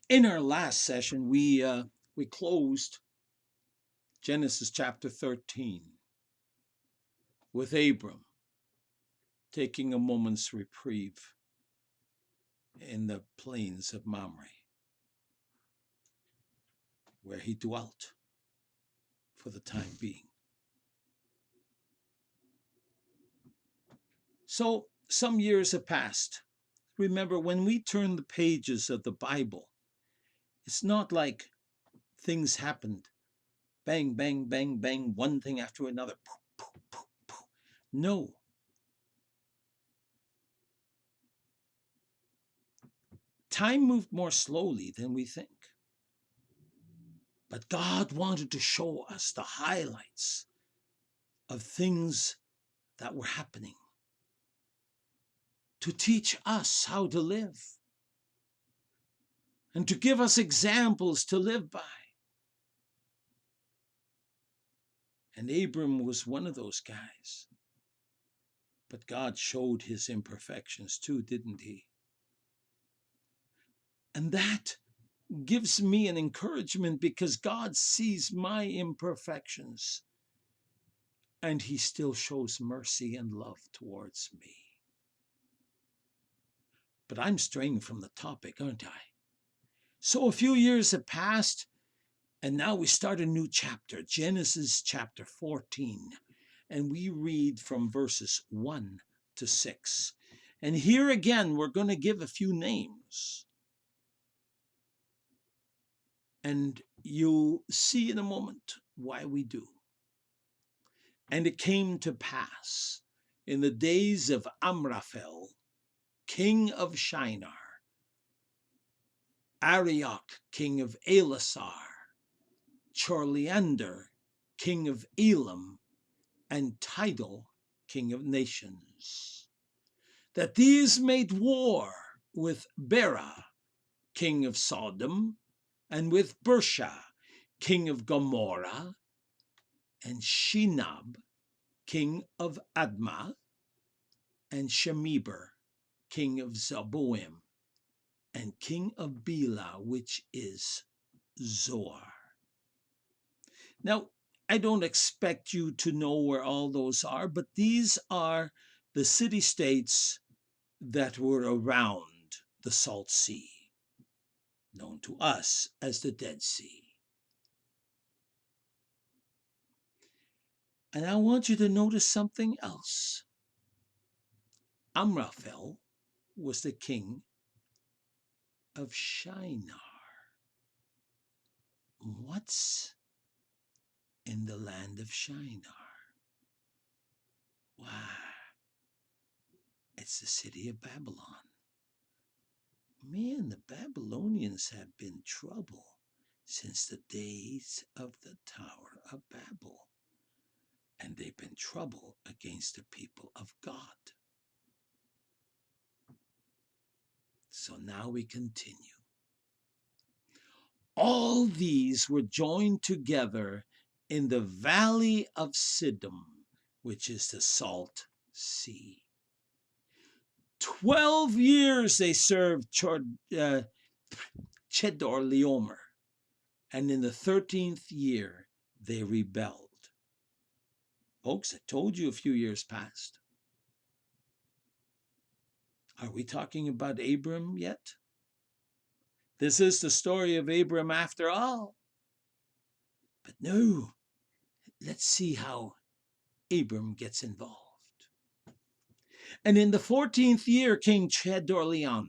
In our last session, we closed Genesis chapter 13 with Abram taking a moment's reprieve in the plains of Mamre, where he dwelt for the time being. So some years have passed. Remember, when we turn the pages of the Bible, it's not like things happened. Bang, bang, bang, bang, one thing after another. Poof, poof, poof, poof. No. Time moved more slowly than we think. But God wanted to show us the highlights of things that were happening, to teach us how to live, and to give us examples to live by. And Abram was one of those guys. But God showed his imperfections too, didn't he? And that gives me an encouragement, because God sees my imperfections and he still shows mercy and love towards me. But I'm straying from the topic, aren't I? So a few years have passed, and now we start a new chapter, Genesis chapter 14. And we read from verses 1 to 6. And here again, we're going to give a few names. And you'll see in a moment why we do. And it came to pass in the days of Amraphel, king of Shinar, Arioch, king of Elasar, Chorleander, king of Elam, and Tidal, king of nations, that these made war with Bera, king of Sodom, and with Bersha, king of Gomorrah, and Shinab, king of Admah, and Shemeber, king of Zeboim, and king of Bela, which is Zoar. Now, I don't expect you to know where all those are, but these are the city-states that were around the Salt Sea, known to us as the Dead Sea. And I want you to notice something else. Amraphel was the king of Shinar. What's in the land of Shinar? Why, it's the city of Babylon. Man, the Babylonians have been trouble since the days of the Tower of Babel. And they've been trouble against the people of God. So now we continue. All these were joined together in the valley of Siddim, which is the Salt Sea. 12 years they served Chedorlaomer, and in the 13th year they rebelled. Folks, I told you a few years passed. Are we talking about Abram yet? This is the story of Abram after all. But no, let's see how Abram gets involved. And in the 14th year, King Chedorlaomer,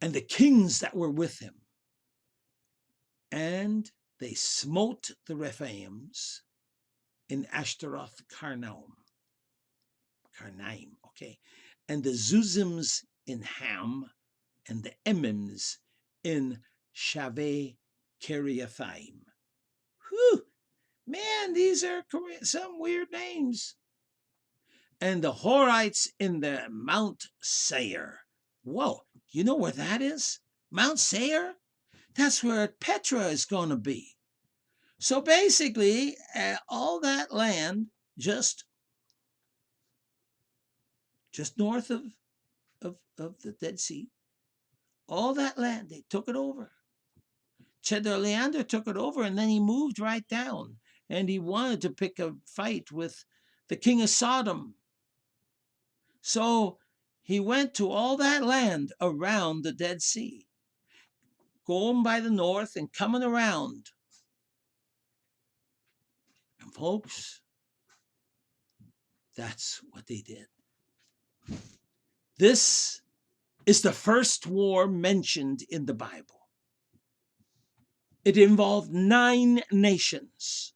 and the kings that were with him, and they smote the Rephaims in Ashtaroth Karnaim, okay, and the Zuzims in Ham, and the Emims in Shaveh Kiriathaim. Whew, man, these are some weird names. And the Horites in the Mount Seir. Whoa, you know where that is? Mount Seir? That's where Petra is going to be. So basically, all that land just north of of the Dead Sea. All that land, they took it over. Chedorlaomer took it over, and then he moved right down. And he wanted to pick a fight with the king of Sodom. So he went to all that land around the Dead Sea, going by the north and coming around. And folks, that's what they did. This is the first war mentioned in the Bible. It involved 9 nations.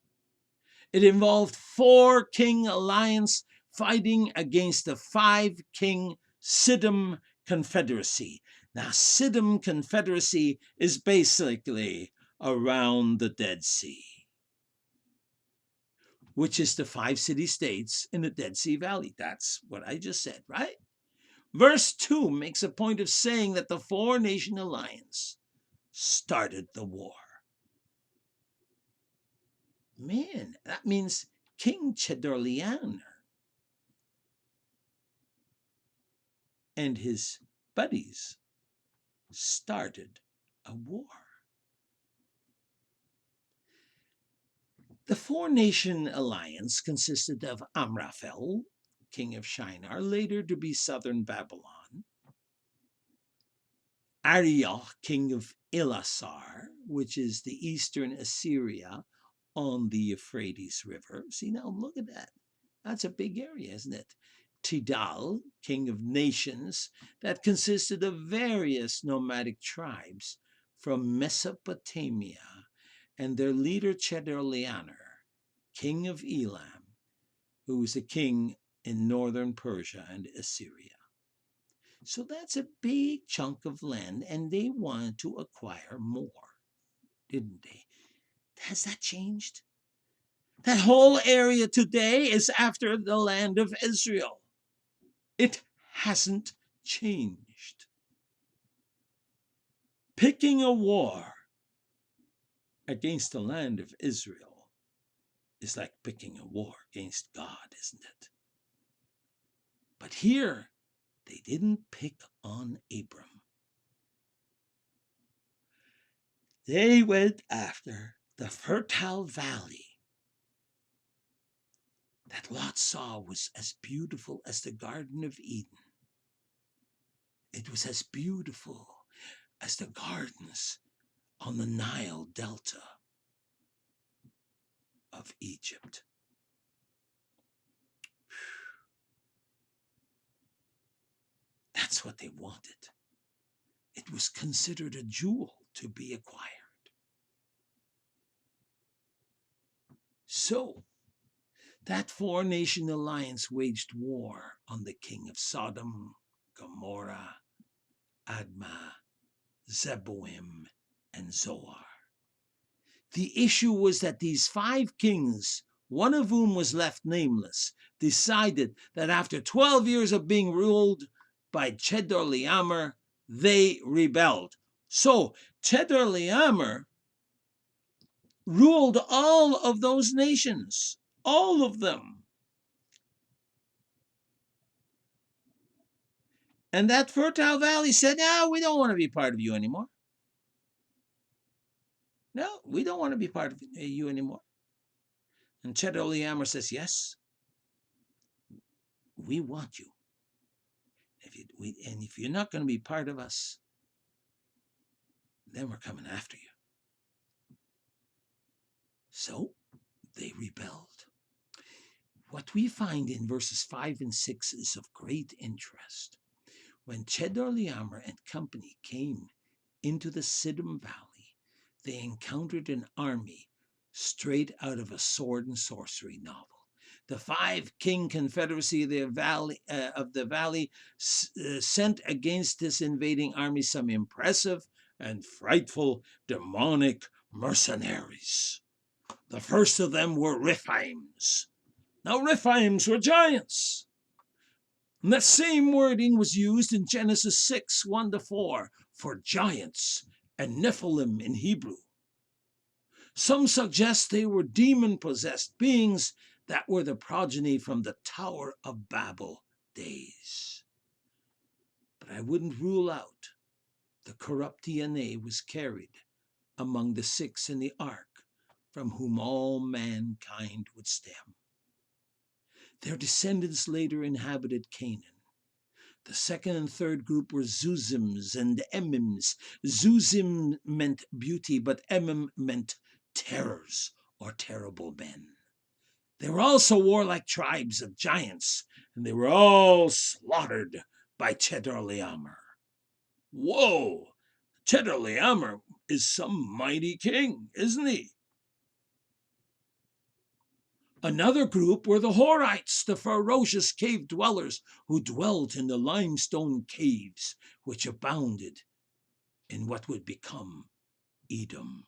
It involved 4 king alliance fighting against the 5 king Siddim Confederacy. Now, Siddim Confederacy is basically around the Dead Sea, which is the 5 city-states in the Dead Sea Valley. That's what I just said, right? Verse 2 makes a point of saying that the 4-nation alliance started the war. Man, that means King Chedorlaomer and his buddies started a war. The 4-nation alliance consisted of Amraphel, king of Shinar, later to be southern Babylon, Arioch, king of Elasar, which is the eastern Assyria on the Euphrates River. See, now look at that. That's a big area, isn't it? Tidal, king of nations, that consisted of various nomadic tribes from Mesopotamia, and their leader Chedorlaomer, king of Elam, who was a king in northern Persia and Assyria. So that's a big chunk of land, and they wanted to acquire more, didn't they? Has that changed? That whole area today is after the land of Israel. It hasn't changed. Picking a war against the land of Israel is like picking a war against God, isn't it? But here, they didn't pick on Abram. They went after the fertile valley that Lot saw was as beautiful as the Garden of Eden. It was as beautiful as the gardens on the Nile Delta of Egypt. That's what they wanted. It was considered a jewel to be acquired. So, that 4-nation alliance waged war on the king of Sodom, Gomorrah, Admah, Zeboim, and Zoar. The issue was that these 5 kings, one of whom was left nameless, decided that after 12 years of being ruled by Chedorlaomer, they rebelled. So Chedorlaomer ruled all of those nations, all of them. And that fertile valley said, no, we don't want to be part of you anymore. No, we don't want to be part of you anymore. And Chedorlaomer says, yes, we want you. And if you're not going to be part of us, then we're coming after you. So they rebelled. What we find in verses 5 and 6 is of great interest. When Chedorlaomer and company came into the Siddim Valley, they encountered an army straight out of a sword and sorcery novel. The 5 king confederacy of the valley sent against this invading army some impressive and frightful demonic mercenaries. The first of them were Rephaims. Now, Rephaims were giants. And that same wording was used in Genesis 6, 1-4, for giants and Nephilim in Hebrew. Some suggest they were demon-possessed beings that were the progeny from the Tower of Babel days. I wouldn't rule out the corrupt DNA was carried among the 6 in the ark, from whom all mankind would stem. Their descendants later inhabited Canaan. The second and third group were Zuzims and Emims. Zuzim meant beauty, but Emim meant terrors or terrible men. They were also warlike tribes of giants, and they were all slaughtered by Chedorlaomer. Whoa! Chedorlaomer is some mighty king, isn't he? Another group were the Horites, the ferocious cave dwellers who dwelt in the limestone caves which abounded in what would become Edom.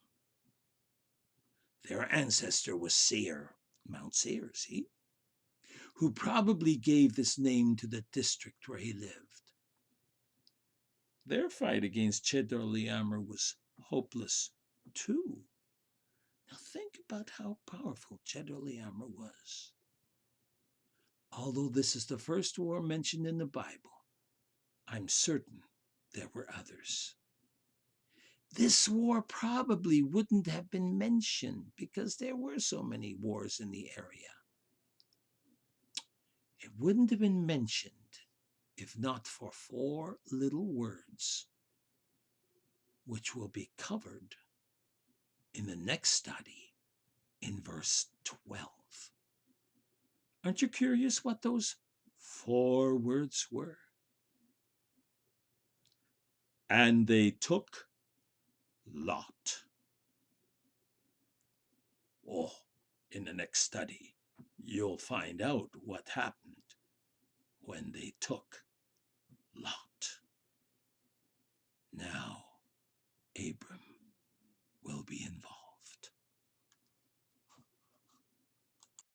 Their ancestor was Seir, Mount Seir, see, who probably gave this name to the district where he lived. Their fight against Chedorlaomer was hopeless, too. Now think about how powerful Chedorlaomer was. Although this is the first war mentioned in the Bible, I'm certain there were others. This war probably wouldn't have been mentioned because there were so many wars in the area. It wouldn't have been mentioned if not for 4 little words, which will be covered in the next study in verse 12. Aren't you curious what those 4 words were? And they took Lot. Oh, in the next study, you'll find out what happened when they took Lot. Now, Abram will be involved.